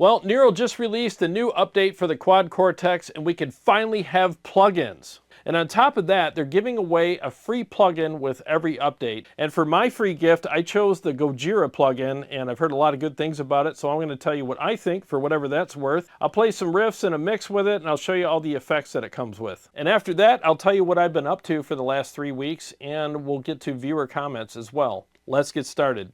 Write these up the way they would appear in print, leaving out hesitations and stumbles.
Well, Neural just released a new update for the Quad Cortex, and we can finally have plugins. And on top of that, they're giving away a free plugin with every update. And for my free gift, I chose the Gojira plugin, and I've heard a lot of good things about it, so I'm going to tell you what I think for whatever that's worth. I'll play some riffs and a mix with it, and I'll show you all the effects that it comes with. And after that, I'll tell you what I've been up to for the last 3 weeks, and we'll get to viewer comments as well. Let's get started.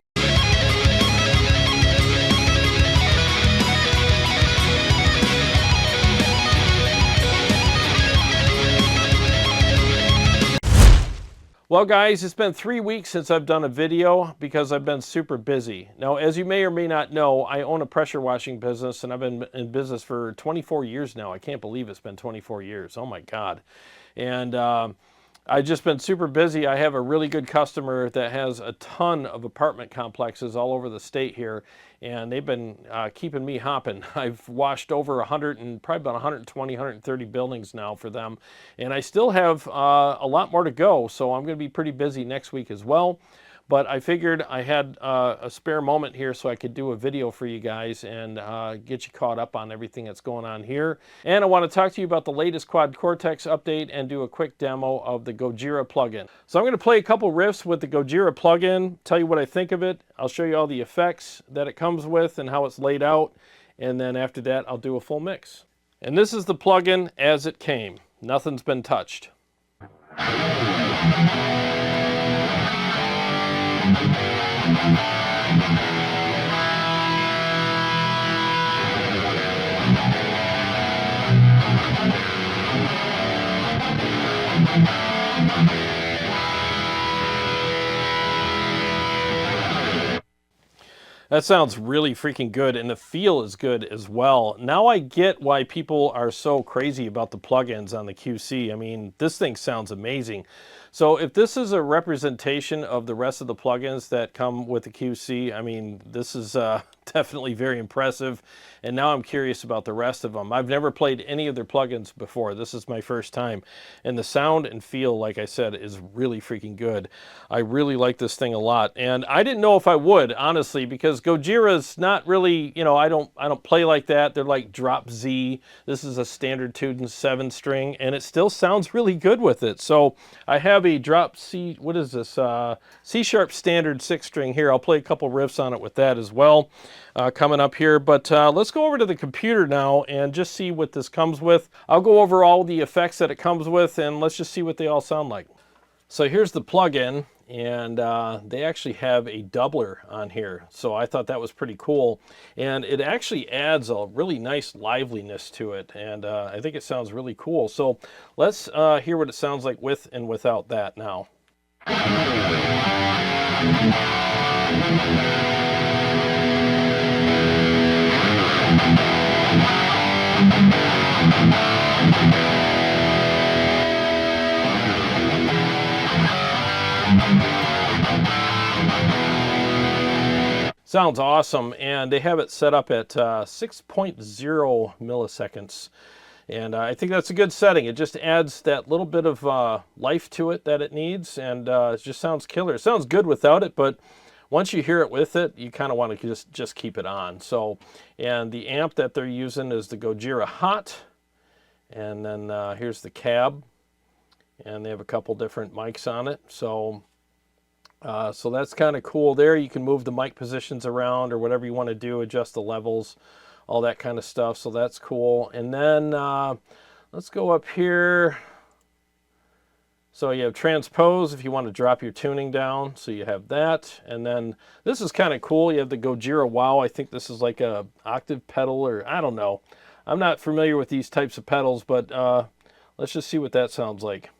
Well guys, it's been 3 weeks since I've done a video because I've been super busy. Now, as you may or may not know, I own a pressure washing business and I've been in business for 24 years now. I can't believe it's been 24 years. Oh my God. And I've just been super busy. I have a really good customer that has a ton of apartment complexes all over the state here, and they've been keeping me hopping. I've washed over 100 and probably about 120, 130 buildings now for them, and I still have a lot more to go, so I'm going to be pretty busy next week as well. But I figured I had a spare moment here so I could do a video for you guys and get you caught up on everything that's going on here. And I want to talk to you about the latest Quad Cortex update and do a quick demo of the Gojira plugin. So I'm going to play a couple riffs with the Gojira plugin, tell you what I think of it. I'll show you all the effects that it comes with and how it's laid out. And then after that, I'll do a full mix. And this is the plugin as it came. Nothing's been touched. That sounds really freaking good, and the feel is good as well. Now I get why people are so crazy about the plugins on the QC. I mean, this thing sounds amazing. So if this is a representation of the rest of the plugins that come with the QC, I mean, this is definitely very impressive. And now I'm curious about the rest of them. I've never played any of their plugins before. This is my first time. And the sound and feel, like I said, is really freaking good. I really like this thing a lot. And I didn't know if I would, honestly, because Gojira's not really, you know, I don't play like that. They're like drop Z. This is a standard 2 and 7 string, and it still sounds really good with it. So I have a drop C, what is this? C sharp standard 6 string here. I'll play a couple riffs on it with that as well coming up here. But let's go over to the computer now and just see what this comes with. I'll go over all the effects that it comes with, and let's just see what they all sound like. So here's the plugin, and they actually have a doubler on here. So I thought that was pretty cool. And it actually adds a really nice liveliness to it. And I think it sounds really cool. So let's hear what it sounds like with and without that now. Sounds awesome, and they have it set up at 6.0 milliseconds, and I think that's a good setting. It just adds that little bit of life to it that it needs, and it just sounds killer. It sounds good without it, but once you hear it with it, you kind of want to just keep it on. So, and the amp that they're using is the Gojira Hot, and then here's the cab, and they have a couple different mics on it. So that's kind of cool there. You can move the mic positions around or whatever you want to do, adjust the levels, all that kind of stuff. So that's cool. And then let's go up here. So you have transpose if you want to drop your tuning down. So you have that. And then this is kind of cool. You have the Gojira Wow. I think this is like a octave pedal, or I don't know. I'm not familiar with these types of pedals, but let's just see what that sounds like.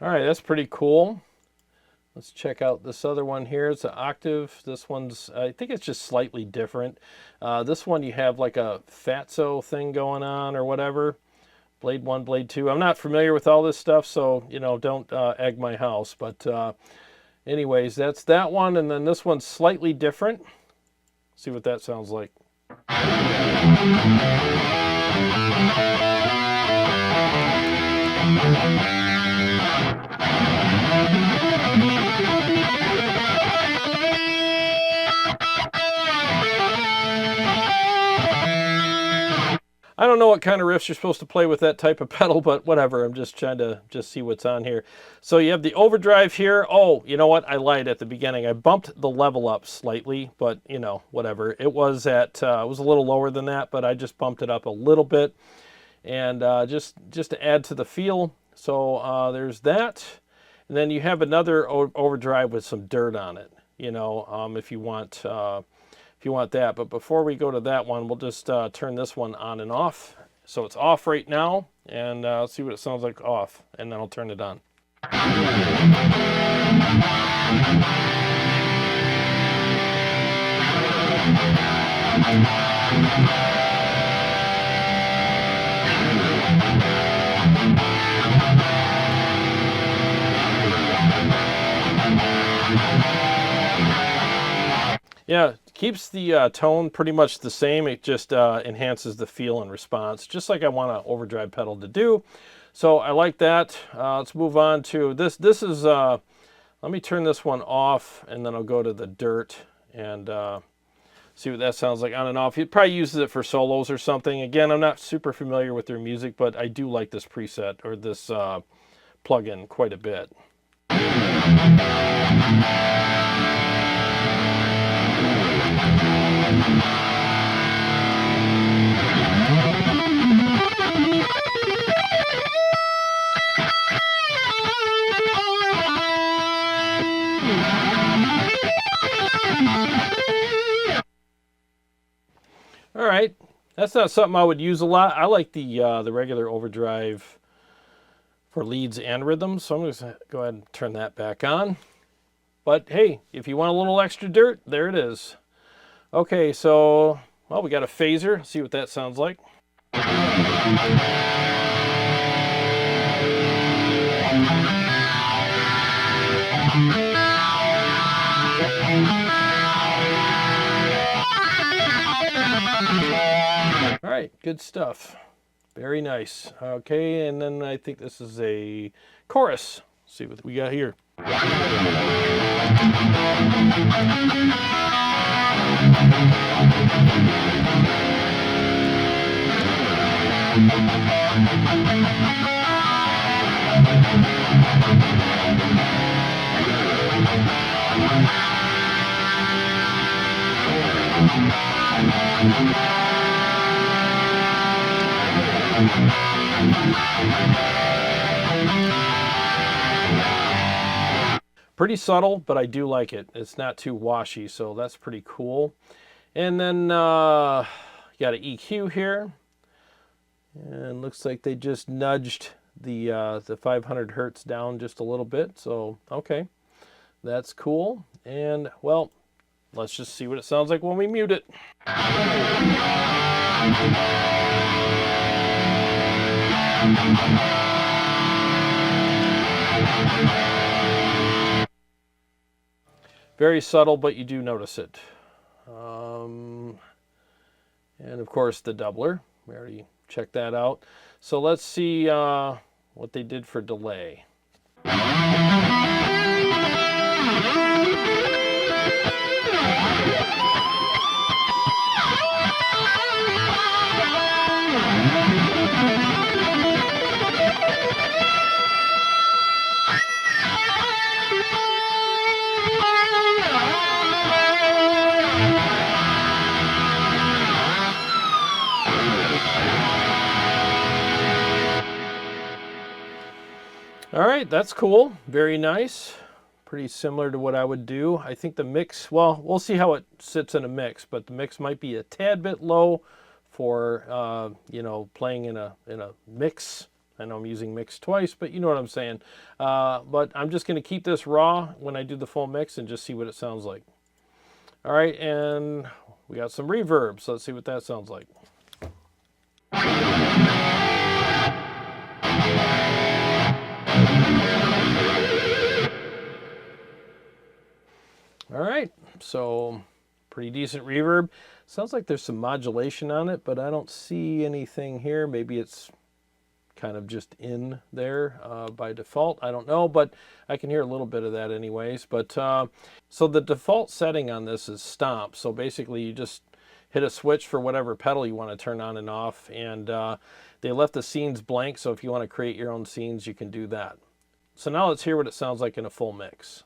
All right, that's pretty cool. Let's check out this other one here. It's an octave. This one's, I think it's just slightly different. This one you have like a fatso thing going on or whatever. Blade 1, Blade 2. I'm not familiar with all this stuff, so, you know, don't egg my house. But anyways, that's that one. And then this one's slightly different. See what that sounds like. don't know what kind of riffs you're supposed to play with that type of pedal, but whatever. I'm just trying to see what's on here. So you have the overdrive here. Oh, you know what? I lied at the beginning. I bumped the level up slightly, but you know, whatever. It was at it was a little lower than that, but I just bumped it up a little bit, and just to add to the feel. So there's that, and then you have another overdrive with some dirt on it. You know, if you want that. But before we go to that one, we'll just turn this one on and off. So it's off right now, and let's see what it sounds like off, and then I'll turn it on. Yeah, keeps the tone pretty much the same. It just enhances the feel and response, just like I want an overdrive pedal to do. So I like that. Let's move on to this. This is, let me turn this one off, and then I'll go to the dirt and see what that sounds like on and off. It probably uses it for solos or something. Again, I'm not super familiar with their music, but I do like this preset or this plugin quite a bit. All right, that's not something I would use a lot. I like the regular overdrive for leads and rhythms, so I'm going to go ahead and turn that back on. But hey, if you want a little extra dirt, there it is. Okay, so, well, we got a phaser. Let's see what that sounds like. All right, good stuff. Very nice. Okay, and then I think this is a chorus. Let's see what we got here. Pretty subtle, but I do like it. It's not too washy, so that's pretty cool. And then you got an EQ here, and looks like they just nudged the 500 hertz down just a little bit. So okay, that's cool. And well, let's just see what it sounds like when we mute it. Very subtle, but you do notice it. And of course the doubler, we already checked that out. So let's see what they did for delay. All right, that's cool. Very nice. Pretty similar to what I would do. I think the mix, well, we'll see how it sits in a mix, but the mix might be a tad bit low for, you know, playing in a mix. I know I'm using mix twice, but you know what I'm saying. But I'm just going to keep this raw when I do the full mix and just see what it sounds like. All right, and we got some reverb, so let's see what that sounds like. All right, so pretty decent reverb. Sounds like there's some modulation on it, but I don't see anything here. Maybe it's kind of just in there by default. I don't know, but I can hear a little bit of that anyways. But so the default setting on this is stomp. So basically you just hit a switch for whatever pedal you want to turn on and off. And they left the scenes blank, so if you want to create your own scenes, you can do that. So now let's hear what it sounds like in a full mix.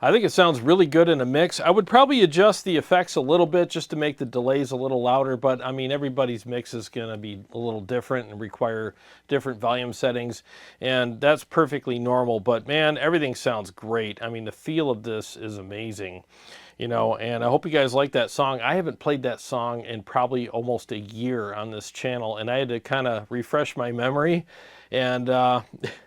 I think it sounds really good in a mix. I would probably adjust the effects a little bit just to make the delays a little louder, but I mean, everybody's mix is going to be a little different and require different volume settings, and that's perfectly normal. But man, everything sounds great. I mean, the feel of this is amazing, you know, and I hope you guys like that song. I haven't played that song in probably almost a year on this channel, and I had to kind of refresh my memory. And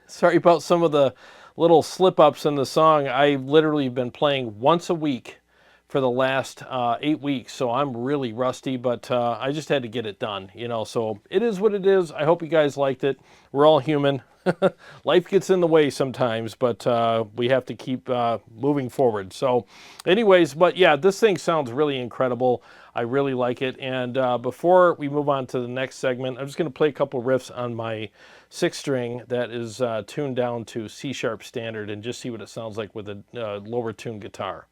sorry about some of the little slip-ups in the song. I've literally been playing once a week for the last 8 weeks, so I'm really rusty, but I just had to get it done, you know, so it is what it is. I hope you guys liked it. We're all human. Life gets in the way sometimes, but we have to keep moving forward. So anyways, but yeah, this thing sounds really incredible. I really like it. And before we move on to the next segment, I'm just going to play a couple riffs on my 6-string that is tuned down to C# standard and just see what it sounds like with a lower tuned guitar.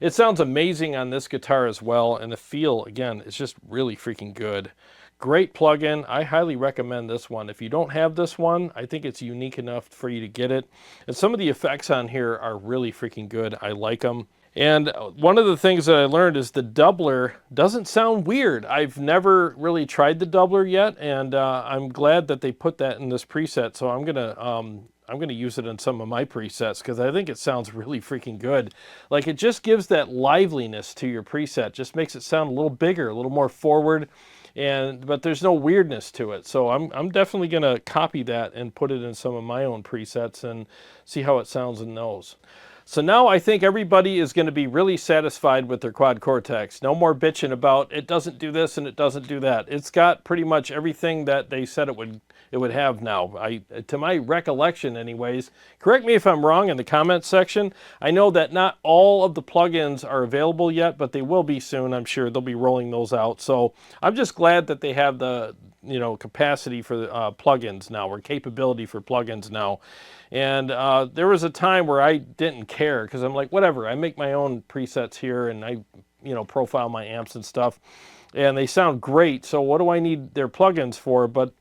it sounds amazing on this guitar as well, and the feel, again, is just really freaking good. Great plugin. I highly recommend this one. If you don't have this one, I think it's unique enough for you to get it. And some of the effects on here are really freaking good. I like them. And one of the things that I learned is the doubler doesn't sound weird. I've never really tried the doubler yet, and I'm glad that they put that in this preset. So I'm gonna use it in some of my presets because I think it sounds really freaking good. Like, it just gives that liveliness to your preset. Just makes it sound a little bigger, a little more forward. But there's no weirdness to it. So I'm definitely going to copy that and put it in some of my own presets and see how it sounds in those. So now I think everybody is going to be really satisfied with their Quad Cortex. No more bitching about it doesn't do this and it doesn't do that. It's got pretty much everything that they said it would have now. To my recollection anyways, correct me if I'm wrong in the comments section. I know that not all of the plugins are available yet, but they will be soon. I'm sure they'll be rolling those out. So I'm just glad that they have the capacity for plugins now, or capability for plugins now. And there was a time where I didn't care because I'm like, whatever, I make my own presets here and I profile my amps and stuff, and they sound great, so what do I need their plugins for? But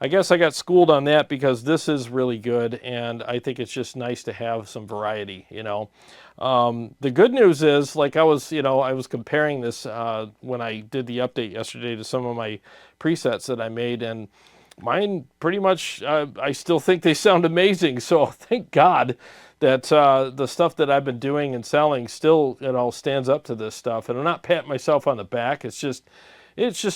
I guess I got schooled on that because this is really good, and I think it's just nice to have some variety, The good news is, like I was comparing this when I did the update yesterday to some of my presets that I made, and mine pretty much, I still think they sound amazing. So thank God that the stuff that I've been doing and selling still, stands up to this stuff. And I'm not patting myself on the back. It's just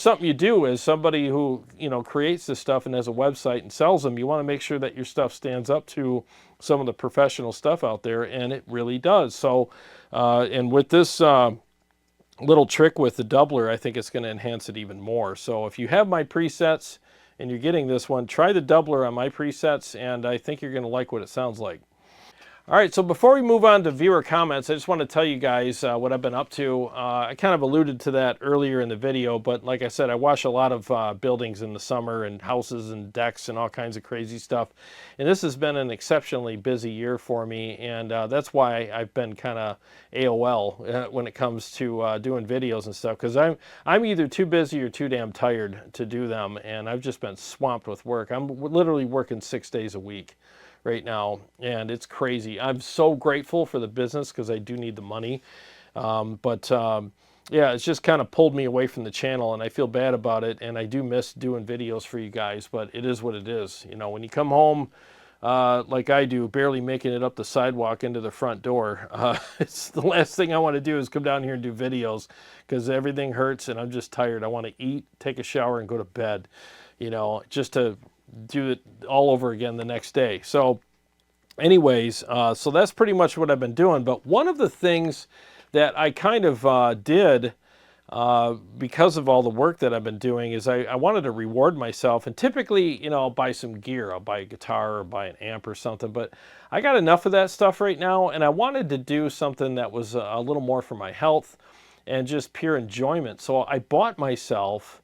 something you do as somebody who, creates this stuff and has a website and sells them. You want to make sure that your stuff stands up to some of the professional stuff out there, and it really does. So, and with this little trick with the doubler, I think it's going to enhance it even more. So if you have my presets and you're getting this one, try the doubler on my presets, and I think you're going to like what it sounds like. All right, so before we move on to viewer comments, I just want to tell you guys what I've been up to. I kind of alluded to that earlier in the video, but like I said, I wash a lot of buildings in the summer, and houses and decks and all kinds of crazy stuff. And this has been an exceptionally busy year for me, and that's why I've been kind of AOL when it comes to doing videos and stuff, because I'm either too busy or too damn tired to do them, and I've just been swamped with work. I'm literally working 6 days a week right now, and it's crazy. I'm so grateful for the business because I do need the money, yeah, it's just kind of pulled me away from the channel, and I feel bad about it, and I do miss doing videos for you guys, but it is what it is. When you come home like I do, barely making it up the sidewalk into the front door, it's the last thing I want to do is come down here and do videos because everything hurts and I'm just tired. I want to eat, take a shower, and go to bed, just to do it all over again the next day. So anyways, so that's pretty much what I've been doing. But one of the things that I kind of did because of all the work that I've been doing is I wanted to reward myself. And typically, I'll buy some gear. I'll buy a guitar or buy an amp or something. But I got enough of that stuff right now, and I wanted to do something that was a little more for my health and just pure enjoyment. So I bought myself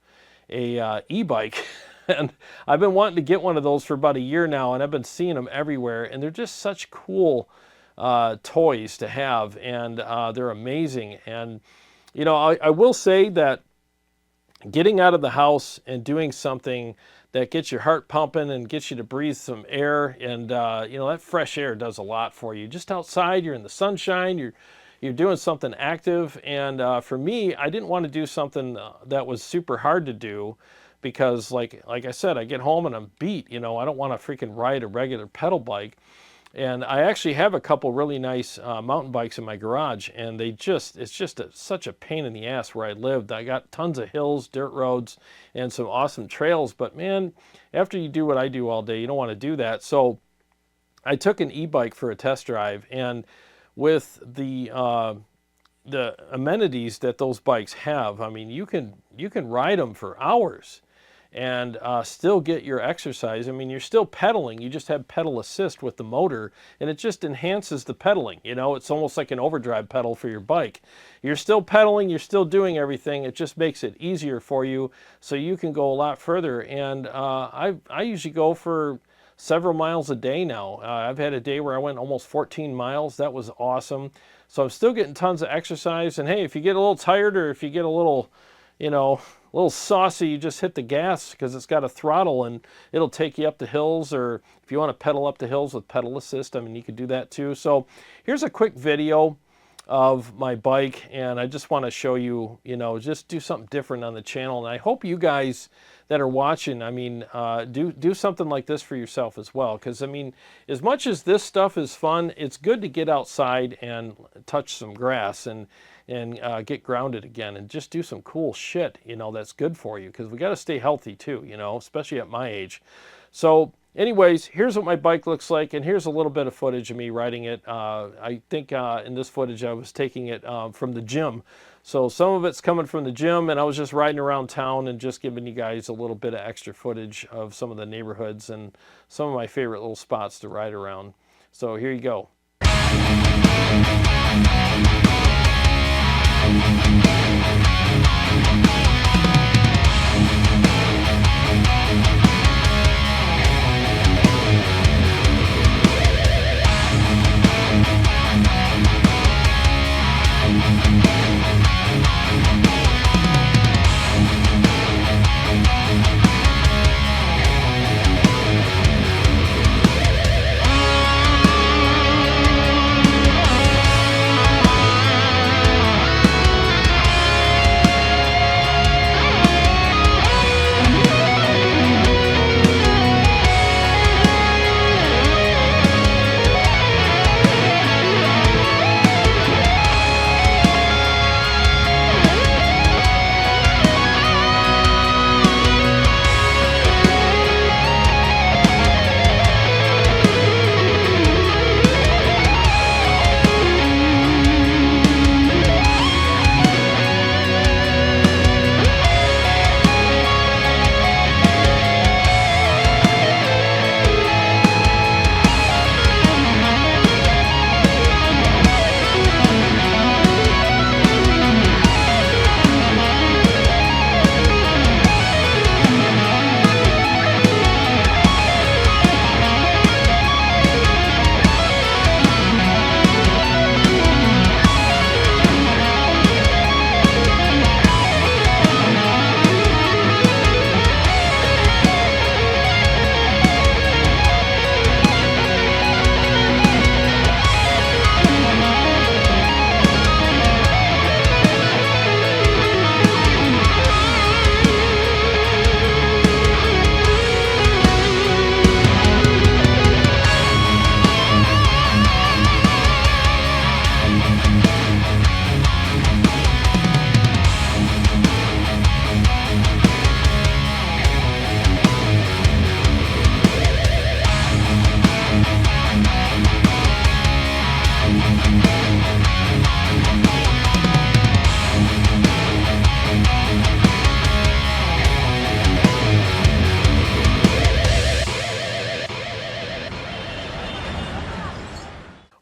a e-bike. And I've been wanting to get one of those for about a year now, and I've been seeing them everywhere, and they're just such cool toys to have, and they're amazing. And I will say that getting out of the house and doing something that gets your heart pumping and gets you to breathe some air, and that fresh air does a lot for you. Just outside, you're in the sunshine, you're doing something active, and for me, I didn't want to do something that was super hard to do, because like I said, I get home and I'm beat. I don't want to freaking ride a regular pedal bike. And I actually have a couple really nice mountain bikes in my garage, and it's just such a pain in the ass where I lived. I got tons of hills, dirt roads, and some awesome trails, but man, after you do what I do all day, you don't want to do that. So I took an e-bike for a test drive, and with the amenities that those bikes have, I mean, you can ride them for hours and still get your exercise. I mean, you're still pedaling. You just have pedal assist with the motor, and it just enhances the pedaling. It's almost like an overdrive pedal for your bike. You're still pedaling. You're still doing everything. It just makes it easier for you, so you can go a lot further. And I usually go for several miles a day now. I've had a day where I went almost 14 miles. That was awesome. So I'm still getting tons of exercise. And hey, if you get a little tired or if you get a little, you know, a little saucy, you just hit the gas because it's got a throttle and it'll take you up the hills, or if you want to pedal up the hills with pedal assist, I mean, you could do that too. So here's a quick video of my bike, and I just want to show you, you know, just do something different on the channel. And I hope you guys that are watching, I mean, do something like this for yourself as well. Because, I mean, as much as this stuff is fun, it's good to get outside and touch some grass and get grounded again and just do some cool shit, you know, that's good for you, because we got to stay healthy too, you know, especially at my age. So anyways, here's what my bike looks like, and here's a little bit of footage of me riding it. I think in this footage I was taking it from the gym. So some of it's coming from the gym, and I was just riding around town and just giving you guys a little bit of extra footage of some of the neighborhoods and some of my favorite little spots to ride around. So here you go.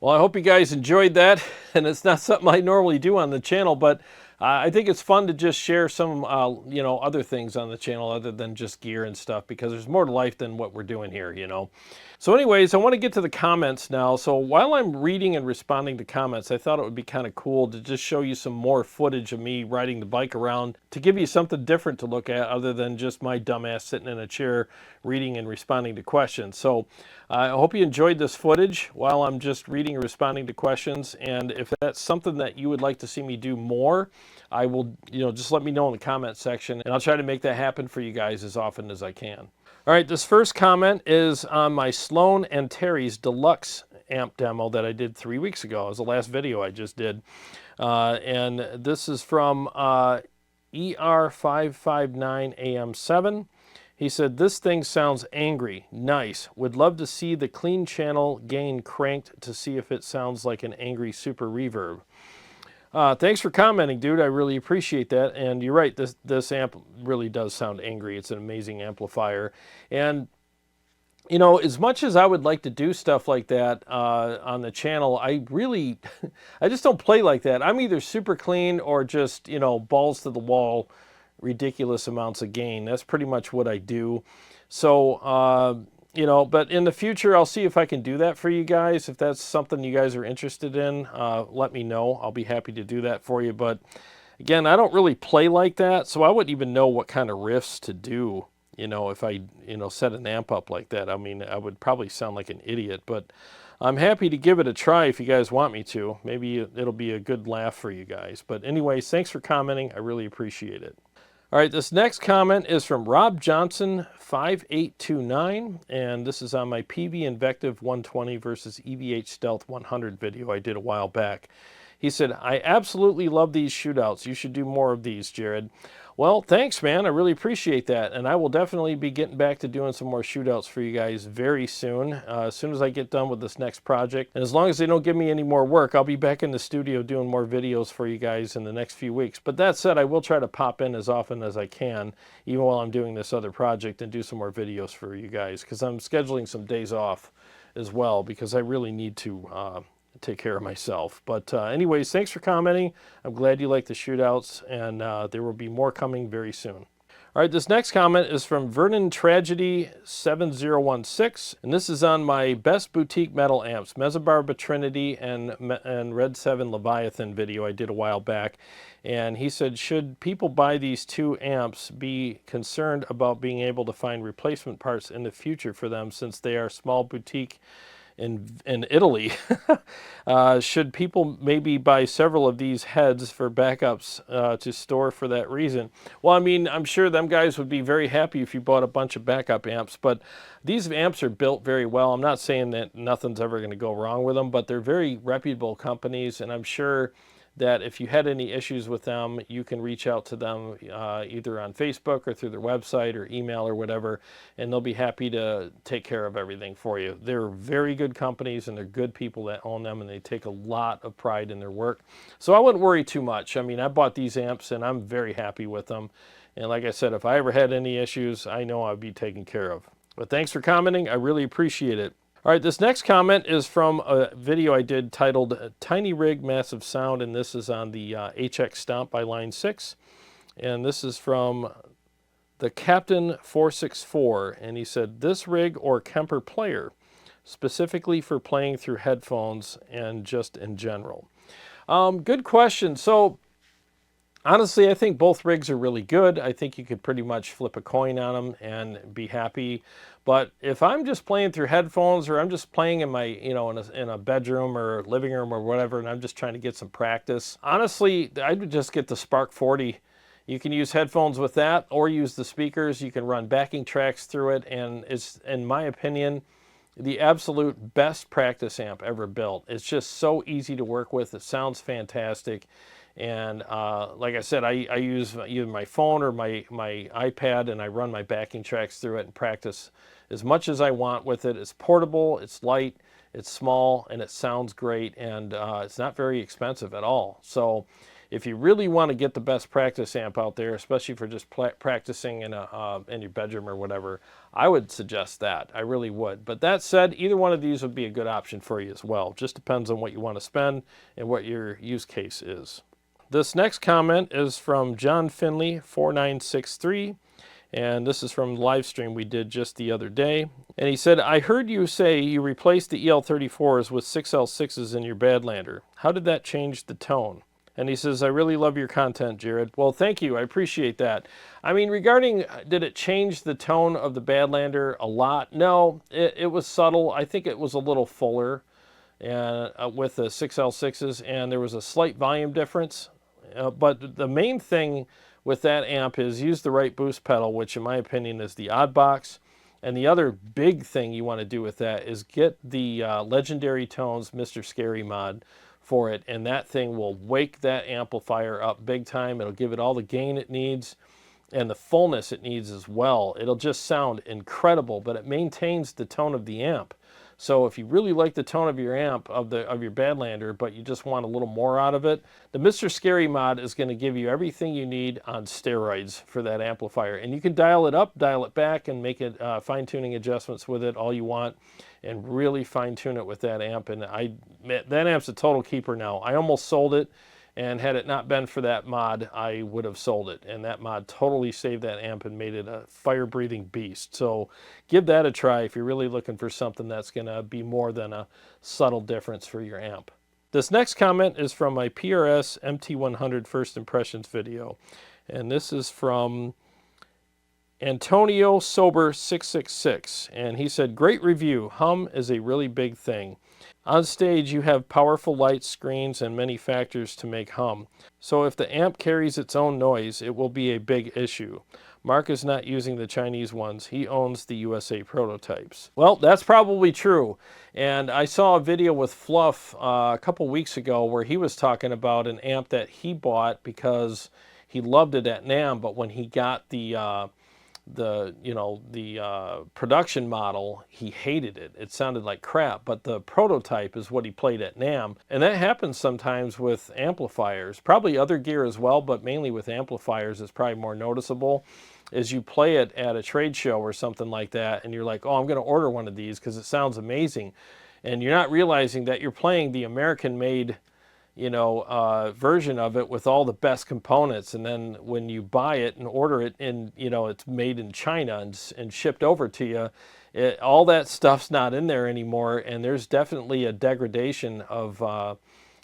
Well, I hope you guys enjoyed that, and it's not something I normally do on the channel, but I think it's fun to just share some, you know, other things on the channel other than just gear and stuff, because there's more to life than what we're doing here, you know. So anyways, I want to get to the comments now. So while I'm reading and responding to comments, I thought it would be kind of cool to just show you some more footage of me riding the bike around to give you something different to look at other than just my dumbass sitting in a chair reading and responding to questions. So I hope you enjoyed this footage while I'm just reading and responding to questions. And if that's something that you would like to see me do more, I will, you know, just let me know in the comment section, and I'll try to make that happen for you guys as often as I can. All right, this first comment is on my Sloan and Terry's Deluxe amp demo that I did 3 weeks ago. It was the last video I just did. And this is from ER559AM7. He said, "This thing sounds angry. Nice. Would love to see the clean channel gain cranked to see if it sounds like an angry super reverb." Thanks for commenting, dude. I really appreciate that. And you're right, this amp really does sound angry. It's an amazing amplifier. And, you know, as much as I would like to do stuff like that on the channel, I really, I just don't play like that. I'm either super clean or just, you know, balls to the wall, ridiculous amounts of gain. That's pretty much what I do. So, you know, but in the future, I'll see if I can do that for you guys. If that's something you guys are interested in, let me know. I'll be happy to do that for you. But again, I don't really play like that, so I wouldn't even know what kind of riffs to do, you know, if I, you know, set an amp up like that. I mean, I would probably sound like an idiot, but I'm happy to give it a try if you guys want me to. Maybe it'll be a good laugh for you guys. But anyways, thanks for commenting. I really appreciate it. All right, this next comment is from Rob Johnson 5829, and this is on my PV Invective 120 versus EVH Stealth 100 video I did a while back. He said, I absolutely love these shootouts. You should do more of these, Jarrod. Well, thanks, man. I really appreciate that. And I will definitely be getting back to doing some more shootouts for you guys very soon as I get done with this next project. And as long as they don't give me any more work, I'll be back in the studio doing more videos for you guys in the next few weeks. But that said, I will try to pop in as often as I can, even while I'm doing this other project, and do some more videos for you guys, because I'm scheduling some days off as well, because I really need to take care of myself. But anyways, thanks for commenting. I'm glad you like the shootouts, and there will be more coming very soon. All right, this next comment is from Vernon Tragedy 7016, and this is on my best boutique metal amps, Mesobarba Trinity and Red 7 Leviathan video I did a while back. And he said, should people buy these two amps be concerned about being able to find replacement parts in the future for them, since they are small boutique in Italy? Should people maybe buy several of these heads for backups to store for that reason? Well, I mean, I'm sure them guys would be very happy if you bought a bunch of backup amps, but these amps are built very well. I'm not saying that nothing's ever going to go wrong with them, but they're very reputable companies, and I'm sure that if you had any issues with them, you can reach out to them either on Facebook or through their website or email or whatever, and they'll be happy to take care of everything for you. They're very good companies, and they're good people that own them, and they take a lot of pride in their work. So I wouldn't worry too much. I mean, I bought these amps, and I'm very happy with them. And like I said, if I ever had any issues, I know I'd be taken care of. But thanks for commenting. I really appreciate it. All right, this next comment is from a video I did titled Tiny Rig, Massive Sound, and this is on the HX Stomp by Line 6. And this is from the Captain 464, and he said, this rig or KEMPER player, specifically for playing through headphones and just in general? Good question. So honestly, I think both rigs are really good. I think you could pretty much flip a coin on them and be happy. But if I'm just playing through headphones, or I'm just playing in my, you know, in a bedroom or living room or whatever, and I'm just trying to get some practice, honestly, I would just get the Spark 40. You can use headphones with that, or use the speakers. You can run backing tracks through it, and it's, in my opinion, the absolute best practice amp ever built. It's just so easy to work with. It sounds fantastic. And like I said, I use either my phone or my iPad, and I run my backing tracks through it and practice as much as I want with it. It's portable, it's light, it's small, and it sounds great, and it's not very expensive at all. So if you really want to get the best practice amp out there, especially for just practicing in your bedroom or whatever, I would suggest that. I really would. But that said, either one of these would be a good option for you as well. Just depends on what you want to spend and what your use case is. This next comment is from John Finley 4963, and this is from the live stream we did just the other day. And he said, I heard you say you replaced the EL34s with 6L6s in your Badlander. How did that change the tone? And he says, I really love your content, Jarrod. Well, thank you. I appreciate that. I mean, regarding did it change the tone of the Badlander a lot? No, it was subtle. I think it was a little fuller and with the 6L6s, and there was a slight volume difference. But the main thing with that amp is use the right boost pedal, which in my opinion is the odd box. And the other big thing you want to do with that is get the Legendary Tones Mr. Scary mod for it, and that thing will wake that amplifier up big time. It'll give it all the gain it needs and the fullness it needs as well. It'll just sound incredible, but it maintains the tone of the amp. So if you really like the tone of your amp, of your Badlander, but you just want a little more out of it, the Mr. Scary mod is going to give you everything you need on steroids for that amplifier. And you can dial it up, dial it back, and make it fine-tuning adjustments with it all you want, and really fine-tune it with that amp. And that amp's a total keeper now. I almost sold it And had it not been for that mod, I would have sold it. And that mod totally saved that amp and made it a fire-breathing beast. So give that a try if you're really looking for something that's going to be more than a subtle difference for your amp. This next comment is from my PRS MT100 First Impressions video. And this is from Antonio Sober 666, and he said, great review. Hum is a really big thing. On stage you have powerful lights, screens, and many factors to make hum. So if the amp carries its own noise, it will be a big issue. Mark is not using the Chinese ones. He owns the USA prototypes. Well, that's probably true. And I saw a video with Fluff a couple weeks ago where he was talking about an amp that he bought because he loved it at NAMM, but when he got the production model, he hated it. It sounded like crap, but the prototype is what he played at NAMM. And that happens sometimes with amplifiers, probably other gear as well, but mainly with amplifiers it's probably more noticeable. Is you play it at a trade show or something like that, and you're like, oh, I'm going to order one of these because it sounds amazing. And you're not realizing that you're playing the American-made version of it with all the best components, and then when you buy it and order it and it's made in China and shipped over to you, all that stuff's not in there anymore, and there's definitely a degradation of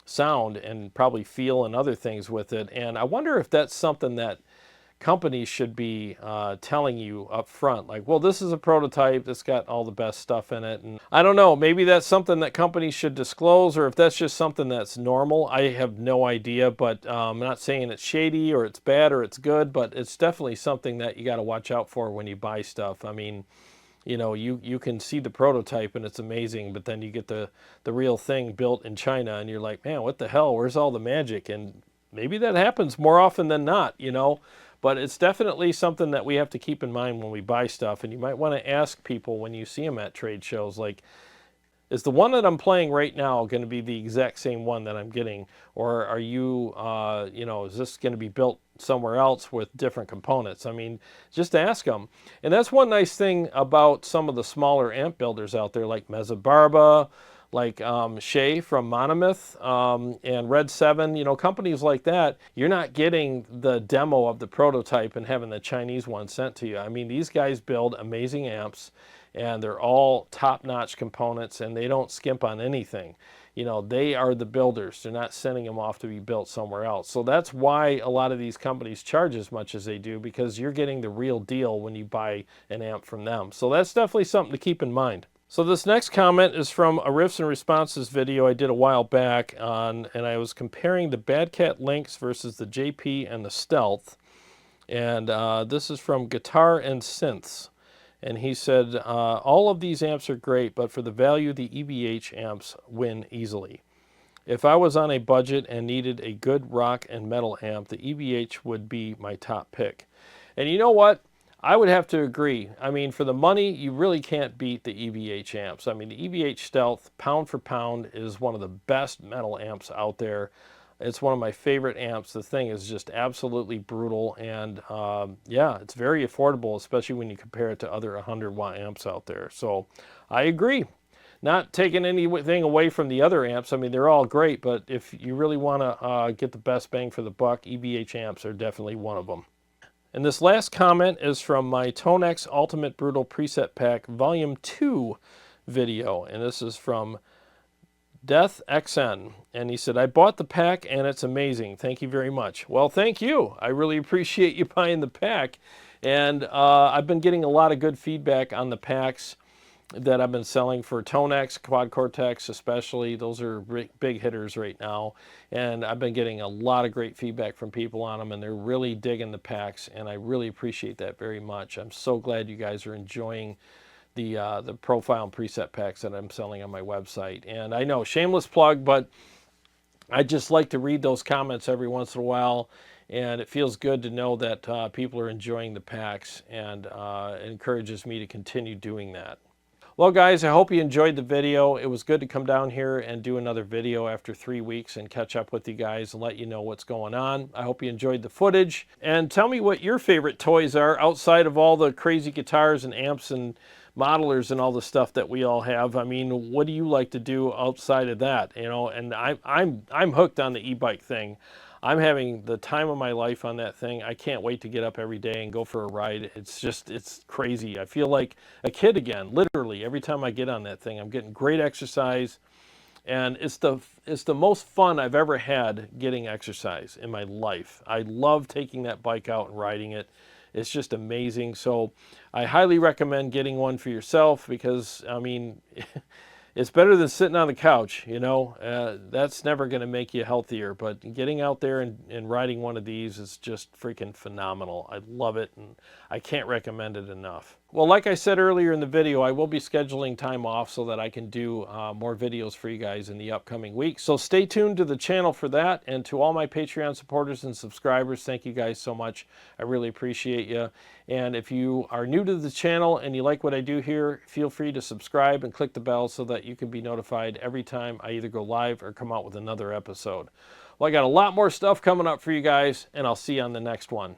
sound and probably feel and other things with it. And I wonder if that's something that companies should be telling you up front, like, well, this is a prototype that's got all the best stuff in it. And I don't know, maybe that's something that companies should disclose, or if that's just something that's normal. I have no idea, but I'm not saying it's shady or it's bad or it's good, but it's definitely something that you got to watch out for when you buy stuff. I mean, you can see the prototype and it's amazing, but then you get the real thing built in China and you're like, man, what the hell, where's all the magic? And maybe that happens more often than not, But it's definitely something that we have to keep in mind when we buy stuff. And you might want to ask people when you see them at trade shows, like, is the one that I'm playing right now going to be the exact same one that I'm getting? Or are you, is this going to be built somewhere else with different components? I mean, just ask them. And that's one nice thing about some of the smaller amp builders out there, like Mezabarba, like Shay from Monomyth, and Red 7, companies like that. You're not getting the demo of the prototype and having the Chinese one sent to you. I mean, these guys build amazing amps, and they're all top-notch components, and they don't skimp on anything. They are the builders. They're not sending them off to be built somewhere else. So that's why a lot of these companies charge as much as they do, because you're getting the real deal when you buy an amp from them. So that's definitely something to keep in mind. So this next comment is from a Riffs and Responses video I did a while back and I was comparing the Bad Cat Lynx versus the JP and the Stealth. And this is from Guitar and Synths. And he said, all of these amps are great, but for the value, the EVH amps win easily. If I was on a budget and needed a good rock and metal amp, the EVH would be my top pick. And you know what? I would have to agree. I mean, for the money, you really can't beat the EVH amps. I mean, the EVH Stealth, pound for pound, is one of the best metal amps out there. It's one of my favorite amps. The thing is just absolutely brutal, and yeah, it's very affordable, especially when you compare it to other 100-watt amps out there. So I agree. Not taking anything away from the other amps. I mean, they're all great, but if you really want to get the best bang for the buck, EVH amps are definitely one of them. And this last comment is from my ToneX Ultimate Brutal Preset Pack Volume 2 video. And this is from Death XN. And he said, I bought the pack and it's amazing. Thank you very much. Well, thank you. I really appreciate you buying the pack. And I've been getting a lot of good feedback on the packs that I've been selling for ToneX, Quad Cortex especially. Those are big hitters right now. And I've been getting a lot of great feedback from people on them, and they're really digging the packs, and I really appreciate that very much. I'm so glad you guys are enjoying the profile and preset packs that I'm selling on my website. And I know, shameless plug, but I just like to read those comments every once in a while, and it feels good to know that people are enjoying the packs, and it encourages me to continue doing that. Well, guys, I hope you enjoyed the video. It was good to come down here and do another video after 3 weeks and catch up with you guys and let you know what's going on. I hope you enjoyed the footage. And tell me what your favorite toys are outside of all the crazy guitars and amps and modelers and all the stuff that we all have. I mean, what do you like to do outside of that? You know, and I'm hooked on the e-bike thing. I'm having the time of my life on that thing. I can't wait to get up every day and go for a ride. It's crazy. I feel like a kid again, literally. Every time I get on that thing, I'm getting great exercise. And it's the most fun I've ever had getting exercise in my life. I love taking that bike out and riding it. It's just amazing. So I highly recommend getting one for yourself because, I mean, it's better than sitting on the couch, you know. That's never going to make you healthier, but getting out there and riding one of these is just freaking phenomenal. I love it, and I can't recommend it enough. Well, like I said earlier in the video, I will be scheduling time off so that I can do more videos for you guys in the upcoming weeks. So stay tuned to the channel for that. And to all my Patreon supporters and subscribers, thank you guys so much. I really appreciate you. And if you are new to the channel and you like what I do here, feel free to subscribe and click the bell so that you can be notified every time I either go live or come out with another episode. Well, I got a lot more stuff coming up for you guys, and I'll see you on the next one.